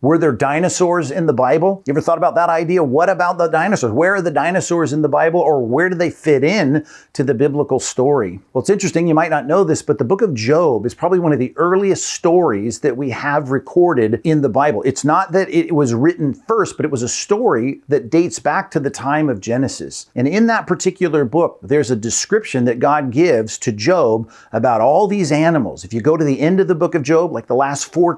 Were there dinosaurs in the Bible? You ever thought about that idea? What about the dinosaurs? Where are the dinosaurs in the Bible, or where do they fit in to the biblical story? Well, it's interesting, you might not know this, but the book of Job is probably one of the earliest stories that we have recorded in the Bible. It's not that it was written first, but it was a story that dates back to the time of Genesis. And in that particular book, there's a description that God gives to Job about all these animals. If you go to the end of the book of Job, like the last 5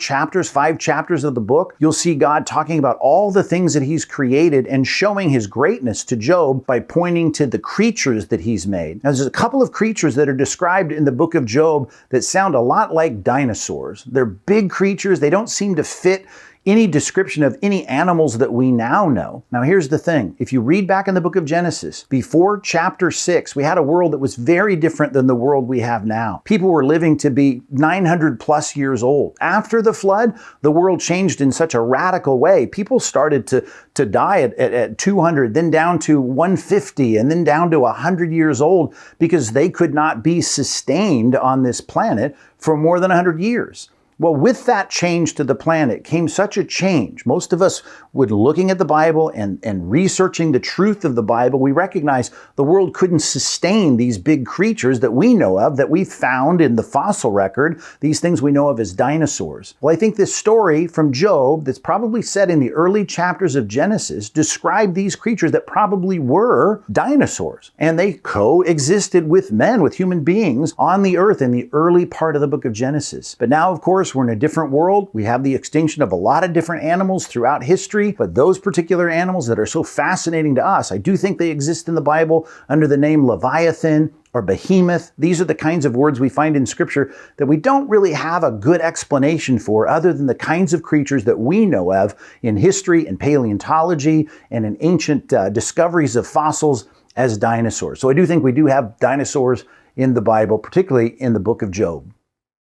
chapters of the book, you'll see God talking about all the things that he's created and showing his greatness to Job by pointing to the creatures that he's made. Now, there's a couple of creatures that are described in the book of Job that sound a lot like dinosaurs. They're big creatures. They don't seem to fit any description of any animals that we now know. Now, here's the thing. If you read back in the book of Genesis, before chapter 6, we had a world that was very different than the world we have now. People were living to be 900 plus years old. After the flood, the world changed in such a radical way. People started to die at 200, then down to 150, and then down to 100 years old because they could not be sustained on this planet for more than 100 years. Well, with that change to the planet came such a change. Most of us, with looking at the Bible and researching the truth of the Bible, we recognize the world couldn't sustain these big creatures that we know of, that we found in the fossil record, these things we know of as dinosaurs. Well, I think this story from Job that's probably set in the early chapters of Genesis described these creatures that probably were dinosaurs. And they coexisted with men, with human beings on the earth in the early part of the book of Genesis. But now, of course, we're in a different world. We have the extinction of a lot of different animals throughout history, but those particular animals that are so fascinating to us, I do think they exist in the Bible under the name Leviathan or Behemoth. These are the kinds of words we find in Scripture that we don't really have a good explanation for other than the kinds of creatures that we know of in history and paleontology and in ancient discoveries of fossils as dinosaurs. So I do think we do have dinosaurs in the Bible, particularly in the book of Job.